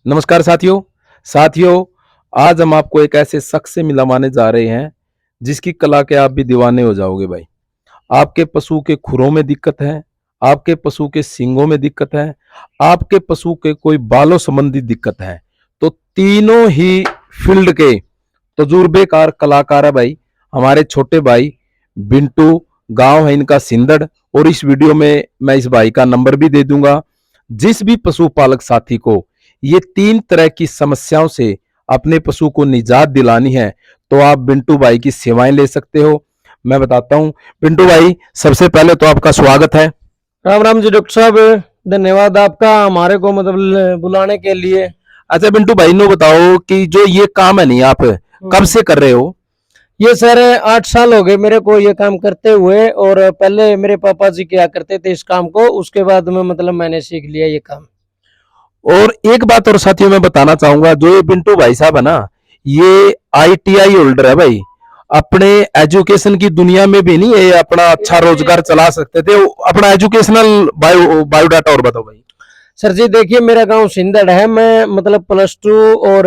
नमस्कार साथियों आज हम आपको एक ऐसे शख्स से मिलवाने जा रहे हैं जिसकी कला के आप भी दीवाने हो जाओगे भाई। आपके पशु के खुरों में दिक्कत है, आपके पशु के सींगों में दिक्कत है, आपके पशु के कोई बालों संबंधी दिक्कत है, तो तीनों ही फील्ड के तजुर्बेकार कलाकार है भाई हमारे छोटे भाई बिंटू। गांव है इनका सिंदड़। और इस वीडियो में मैं इस भाई का नंबर भी दे दूंगा। जिस भी पशुपालक साथी को ये तीन तरह की समस्याओं से अपने पशु को निजात दिलानी है तो आप बिंटू भाई की सेवाएं ले सकते हो। मैं बताता हूं बिंटू भाई, सबसे पहले तो आपका स्वागत है। राम राम जी डॉक्टर साहब, धन्यवाद आपका हमारे को मतलब बुलाने के लिए। अच्छा बिंटू भाई नो बताओ कि जो ये काम है नहीं आप कब से कर रहे हो? ये सर 8 साल हो गए मेरे को ये काम करते हुए, और पहले मेरे पापा जी किया करते थे इस काम को, उसके बाद में मतलब मैंने सीख लिया ये काम। और एक बात और साथियों मैं बताना चाहूंगा, जो ये बिंटू भाई साहब है ना, ये ITI होल्डर है भाई। अपने एजुकेशन की दुनिया में भी नहीं ये अपना अच्छा रोजगार चला सकते थे। अपना एजुकेशनल बायोडाटा और बताओ भाई। सर जी देखिए, मेरा गांव सिंदड़ है। मैं मतलब +2 और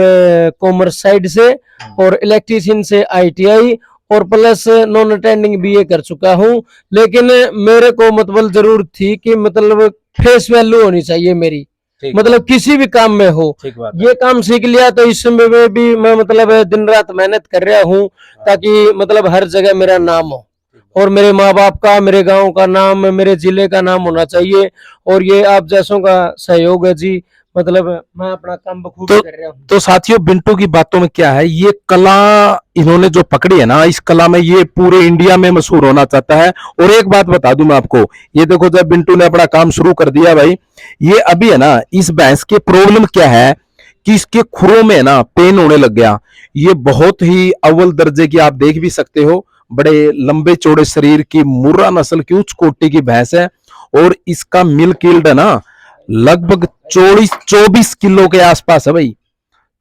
कॉमर्स साइड से और इलेक्ट्रीशियन से ITI और प्लस नॉन अटेंडिंग BA कर चुका हूं। लेकिन मेरे को मतलब जरूर थी कि मतलब फेस वैल्यू होनी चाहिए मेरी, मतलब किसी भी काम में हो। ये काम सीख लिया तो इस समय में भी मैं मतलब दिन रात मेहनत कर रहा हूँ ताकि मतलब हर जगह मेरा नाम हो और मेरे माँ बाप का, मेरे गांव का नाम, मेरे जिले का नाम होना चाहिए। और ये आप जैसों का सहयोग है जी, मतलब मैं अपना काम बखूबी कर रहा हूँ। तो साथियों बिंटू की बातों में क्या है, ये कला इन्होंने जो पकड़ी है ना, इस कला में ये पूरे इंडिया में मशहूर होना चाहता है। और एक बात बता दूं मैं आपको, ये देखो जब बिंटू ने अपना काम शुरू कर दिया भाई, ये अभी है ना, इस भैंस के प्रॉब्लम क्या है कि इसके खुरों में ना पेन होने लग गया। ये बहुत ही अव्वल दर्जे की, आप देख भी सकते हो, बड़े लंबे चौड़े शरीर की मुर्रा नस्ल की उच्च कोटि की भैंस है। और इसका मिल्क यील्ड है ना लगभग 24 किलो के आसपास है भाई।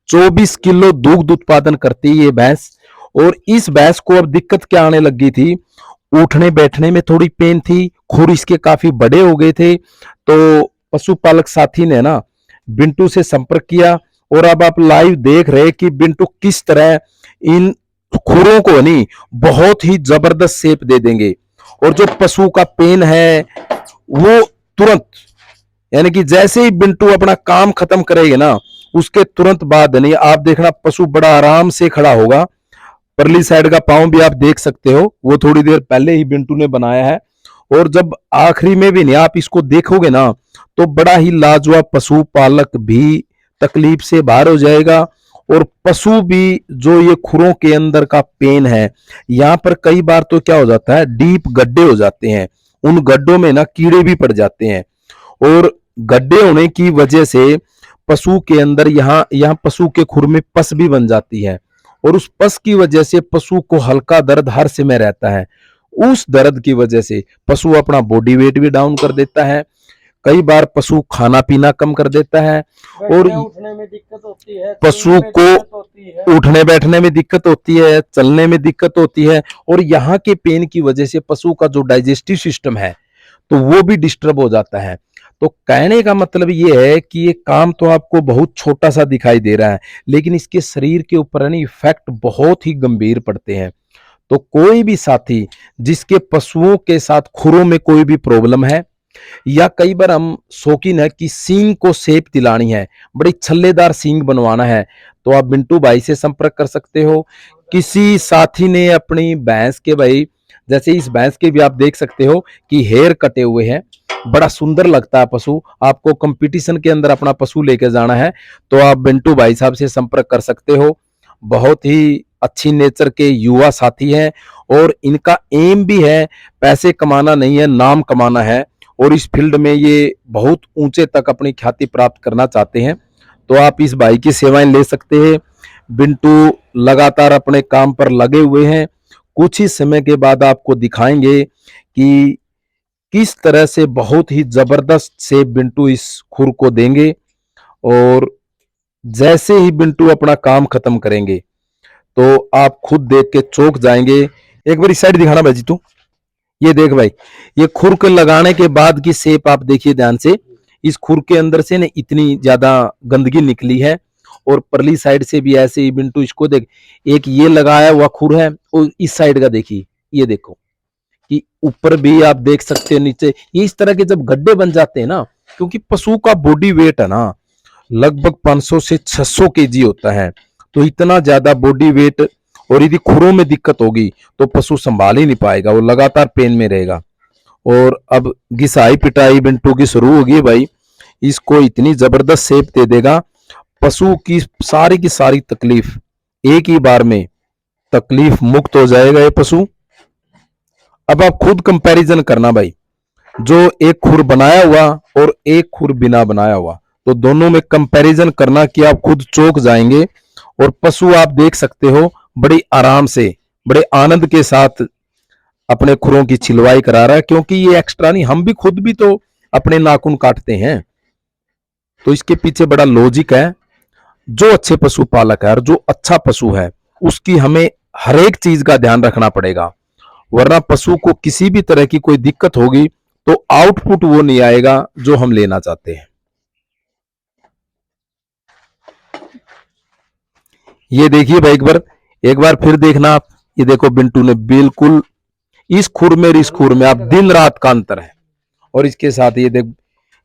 24 किलो दुग्ध उत्पादन करती है ये भैंस। और इस भैंस को अब दिक्कत क्या आने लगी थी, उठने बैठने में थोड़ी पेन थी, खुर इसके काफी बड़े हो गए थे। तो पशुपालक साथी ने ना बिंटू से संपर्क किया और अब आप लाइव देख रहे कि बिंटू किस तरह इन खुरों को नहीं बहुत ही जबरदस्त शेप दे देंगे। और जो पशु का पेन है वो तुरंत, यानी कि जैसे ही बिंटू अपना काम खत्म करेगा ना, उसके तुरंत बाद नहीं आप देखना पशु बड़ा आराम से खड़ा होगा। परली साइड का पांव भी आप देख सकते हो, वो थोड़ी देर पहले ही बिंटू ने बनाया है। और जब आखिरी में भी नहीं आप इसको देखोगे ना, तो बड़ा ही लाजवाब, पशु पालक भी तकलीफ से बाहर हो जाएगा। और पशु भी, जो ये खुरों के अंदर का पेन है, यहाँ पर कई बार तो क्या हो जाता है, डीप गड्ढे हो जाते हैं, उन गड्ढों में ना कीड़े भी पड़ जाते हैं। और गड्ढे होने की वजह से पशु के अंदर यहाँ पशु के खुर में पस भी बन जाती है। और उस पस की वजह से पशु को हल्का दर्द हर समय रहता है। उस दर्द की वजह से पशु अपना बॉडी वेट भी डाउन कर देता है। कई बार पशु खाना पीना कम कर देता है और उठने में दिक्कत होती है, पशु को उठने बैठने में दिक्कत होती है, चलने में दिक्कत होती है। और यहाँ के पेन की वजह से पशु का जो डाइजेस्टिव सिस्टम है तो वो भी डिस्टर्ब हो जाता है। तो कहने का मतलब ये है कि ये काम तो आपको बहुत छोटा सा दिखाई दे रहा है, लेकिन इसके शरीर के ऊपर इफेक्ट बहुत ही गंभीर पड़ते हैं। तो कोई भी साथी जिसके पशुओं के साथ खुरों में कोई भी प्रॉब्लम है, या कई बार हम शौकीन है कि सींग को शेप दिलानी है, बड़ी छल्लेदार सींग बनवाना है, तो आप बिंटू भाई से संपर्क कर सकते हो। किसी साथी ने अपनी भैंस के भाई, जैसे इस भैंस के भी आप देख सकते हो कि हेयर कटे हुए हैं, बड़ा सुंदर लगता है पशु। आपको कंपटीशन के अंदर अपना पशु लेके जाना है तो आप बिंटू भाई साहब से संपर्क कर सकते हो। बहुत ही अच्छी नेचर के युवा साथी हैं और इनका एम भी है पैसे कमाना नहीं है, नाम कमाना है। और इस फील्ड में ये बहुत ऊंचे तक अपनी ख्याति प्राप्त करना चाहते हैं। तो आप इस भाई की सेवाएं ले सकते हैं। बिंटू लगातार अपने काम पर लगे हुए हैं। कुछ ही समय के बाद आपको दिखाएंगे कि किस तरह से बहुत ही जबरदस्त से बिंटू इस खुर को देंगे। और जैसे ही बिंटू अपना काम खत्म करेंगे तो आप खुद देख के चौंक जाएंगे। एक बार इस साइड दिखाना भाई जी तू, ये देख भाई, ये खुर के लगाने के बाद की शेप आप देखिए ध्यान से। इस खुर के अंदर से ना इतनी ज्यादा गंदगी निकली है। और परली साइड से भी ऐसे ही बिंटू इसको देख, एक ये लगाया हुआ खुर है और इस साइड का देखिए, ये देखो कि ऊपर भी आप देख सकते हो, नीचे ये इस तरह के जब गड्ढे बन जाते हैं ना, क्योंकि पशु का बॉडी वेट है ना लगभग 500 से 600 केजी होता है, तो इतना ज्यादा बॉडी वेट और यदि खुरों में दिक्कत होगी तो पशु संभाल ही नहीं पाएगा, वो लगातार पेन में रहेगा। और अब घिसाई पिटाई बिंटू की शुरू होगी भाई, इसको इतनी जबरदस्त शेप दे देगा, पशु की सारी तकलीफ एक ही बार में तकलीफ मुक्त हो जाएगा ये पशु। अब आप खुद कंपैरिजन करना भाई, जो एक खुर बनाया हुआ और एक खुर बिना बनाया हुआ, तो दोनों में कंपैरिजन करना कि आप खुद चौंक जाएंगे। और पशु आप देख सकते हो बड़ी आराम से, बड़े आनंद के साथ अपने खुरों की छिलवाई करा रहा है, क्योंकि ये एक्स्ट्रा नहीं, हम भी खुद भी तो अपने नाखून काटते हैं, तो इसके पीछे बड़ा लॉजिक है। जो अच्छे पशुपालक है और जो अच्छा पशु है उसकी हमें हर एक चीज का ध्यान रखना पड़ेगा, वरना पशु को किसी भी तरह की कोई दिक्कत होगी तो आउटपुट वो नहीं आएगा जो हम लेना चाहते हैं। ये देखिए भाई, एक बार फिर देखना आप, ये देखो बिंटू ने बिल्कुल इस खुर में और इस खुर में आप दिन रात का अंतर है। और इसके साथ ये देख,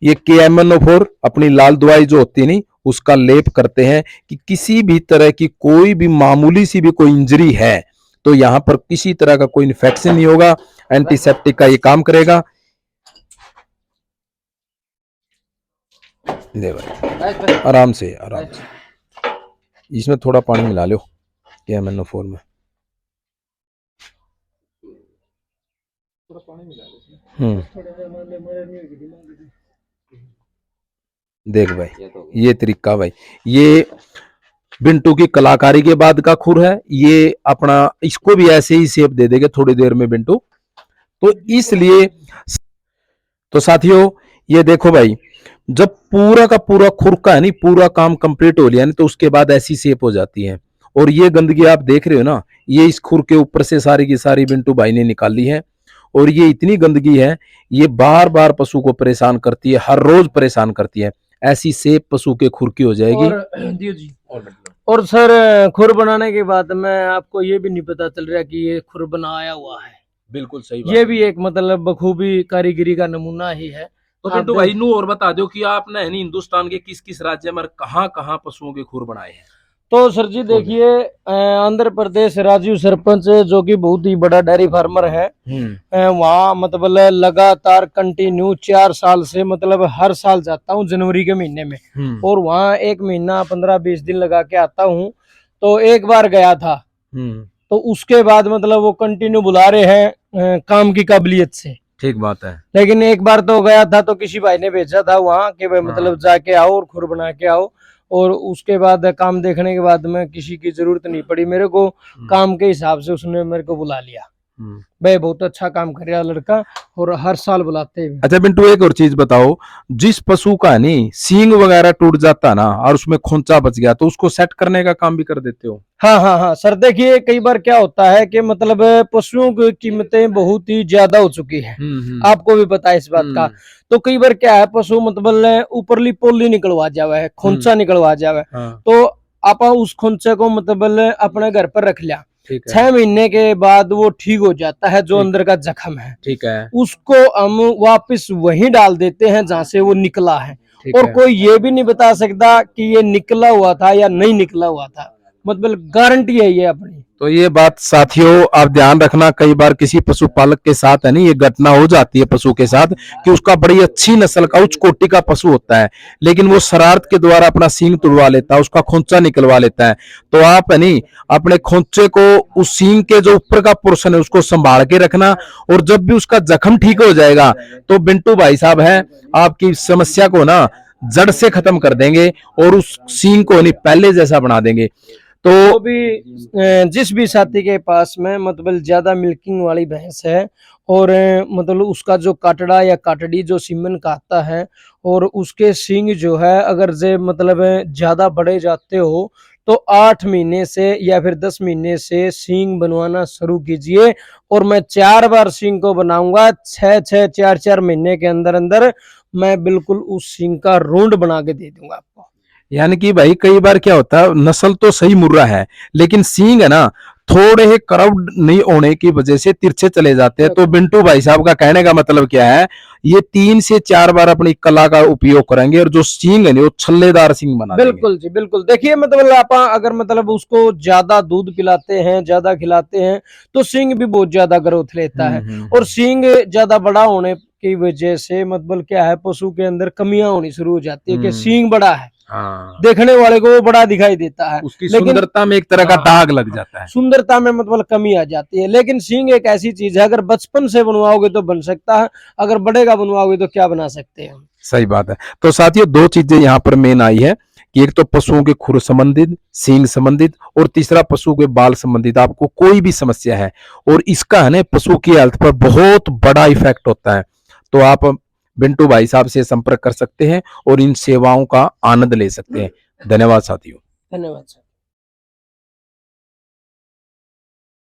ये KMNO4 अपनी लाल दवाई जो होती है नहीं, उसका लेप करते हैं कि किसी भी तरह की कोई भी मामूली सी भी कोई इंजरी है तो यहां पर किसी तरह का कोई इन्फेक्शन नहीं होगा, एंटीसेप्टिक का ये काम करेगा। दे भाई आराम से, आराम से, इसमें थोड़ा पानी मिला लो KMNO4 में, देख भाई ये तरीका भाई, ये बिंटू की कलाकारी के बाद का खुर है, ये अपना इसको भी ऐसे ही शेप दे देंगे थोड़ी देर में बिंटू। तो इसलिए तो साथियों ये देखो भाई, जब पूरा का पूरा खुर का है नहीं पूरा काम कंप्लीट हो लिया नहीं तो उसके बाद ऐसी शेप हो जाती है। और ये गंदगी आप देख रहे हो ना, ये इस खुर के ऊपर से सारी की सारी बिंटू भाई ने निकाल ली है। और ये इतनी गंदगी है, ये बार बार पशु को परेशान करती है, हर रोज परेशान करती है। ऐसी शेप पशु के खुर की हो जाएगी। और सर खुर बनाने के बाद में आपको ये भी नहीं पता चल रहा कि ये खुर बनाया हुआ है। बिल्कुल सही ये भी एक मतलब बखूबी कारीगरी का नमूना ही है। तो बिंटू भाई नू और बता दो कि आपने हिंदुस्तान के किस किस राज्य में कहाँ कहाँ पशुओं के खुर बनाए हैं। तो सर जी देखिए, आंध्र प्रदेश राजू सरपंच जो कि बहुत ही बड़ा डेयरी फार्मर है, वहाँ मतलब लगातार कंटिन्यू 4 साल से मतलब हर साल जाता हूँ जनवरी के महीने में, और वहाँ 1 महीना 15-20 दिन लगा के आता हूँ। तो एक बार गया था, तो उसके बाद मतलब वो कंटिन्यू बुला रहे हैं काम की काबिलियत से। ठीक बात है। लेकिन एक बार तो गया था तो किसी भाई ने भेजा था वहाँ कि भाई मतलब जाके आओ और खुर बना के आओ, और उसके बाद काम देखने के बाद में किसी की जरूरत नहीं पड़ी मेरे को, काम के हिसाब से उसने मेरे को बुला लिया। भाई बहुत अच्छा काम कर रहा लड़का, और हर साल बुलाते हैं। अच्छा बिंटू एक और चीज बताओ, जिस पशु का नहीं सींग वगैरह टूट जाता ना और उसमें खोंचा बच गया तो उसको सेट करने का काम भी कर देते हो? हाँ हाँ हाँ सर, देखिए कई बार क्या होता है कि मतलब पशुओं की कीमतें बहुत ही ज्यादा हो चुकी है, आपको भी पता है इस बात का। तो कई बार क्या है, पशु मतलब ऊपरली पोली निकलवा जावे है, खोंचा निकलवा जावे, तो आप उस खोंचे को मतलब अपने घर पर रख लिया, 6 महीने के बाद वो ठीक हो जाता है, जो अंदर का जख्म है, ठीक है, उसको हम वापस वहीं डाल देते हैं जहाँ से वो निकला है। और कोई ये भी नहीं बता सकता कि ये निकला हुआ था या नहीं निकला हुआ था, मतलब गारंटी है ये अपनी। तो ये बात साथियों आप ध्यान रखना, कई बार किसी पशुपालक के साथ है नहीं ये घटना हो जाती है पशु के साथ कि उसका बड़ी अच्छी नस्ल का उच्च कोटि का पशु होता है, लेकिन वो शरारत के द्वारा अपना सींग तुड़वा लेता है, उसका खोंचा निकलवा लेता है। तो आप है नहीं अपने खोंचे को उस सींग के जो ऊपर का पोर्शन है उसको संभाल के रखना, और जब भी उसका जख्म ठीक हो जाएगा तो बिंटू भाई साहब है आपकी समस्या को ना जड़ से खत्म कर देंगे और उस सींग को नहीं पहले जैसा बना देंगे। तो भी जिस भी साथी के पास में मतलब ज्यादा मिल्किंग वाली भैंस है, और मतलब उसका जो काटड़ा या काटड़ी जो सीमन काटता है, और उसके सींग जो है अगर जे मतलब ज्यादा बड़े जाते हो तो 8 महीने से या फिर 10 महीने से सींग बनवाना शुरू कीजिए। और मैं 4 बार सींग को बनाऊंगा, 6-6 4-4 महीने के अंदर अंदर मैं बिल्कुल उस सींग का रोंड बना के दे दूंगा आपको। यानी कि भाई कई बार क्या होता है, नस्ल तो सही मुर्रा है लेकिन सींग है ना थोड़े ही कर्व्ड नहीं होने की वजह से तिरछे चले जाते हैं। तो बिंटू भाई साहब का कहने का मतलब क्या है, ये 3 से 4 बार अपनी कला का उपयोग करेंगे और जो सींग है ना वो छल्लेदार सींग बना देंगे। बिल्कुल जी बिल्कुल। देखिए मतलब आप अगर मतलब उसको ज्यादा दूध पिलाते हैं, ज्यादा खिलाते हैं, तो सींग भी बहुत ज्यादा ग्रोथ लेता है। और सींग ज्यादा बड़ा होने की वजह से मतलब क्या है, पशु के अंदर कमियां होनी शुरू हो जाती है कि सींग बड़ा है, हाँ, देखने वाले को वो बड़ा दिखाई देता है, उसकी लेकिन सुंदरता में एक तरह का हाँ, दाग लग जाता है। सुंदरता में मतलब कमी आ जाती है। लेकिन सींग एक ऐसी चीज है, अगर बचपन से बनवाओगे तो बन सकता है, अगर बढ़ेगा बनवाओगे तो क्या बना सकते हैं। सही बात है। तो साथियों 2 चीजें यहाँ पर मेन आई है कि एक तो पशुओं के खुर संबंधित, सींग संबंधित, और तीसरा पशु के बाल संबंधित आपको कोई भी समस्या है और इसका है ना पशु की हेल्थ पर बहुत बड़ा इफेक्ट होता है, तो आप बिंटू भाई साहब से संपर्क कर सकते हैं और इन सेवाओं का आनंद ले सकते हैं। धन्यवाद साथियों। धन्यवाद सर।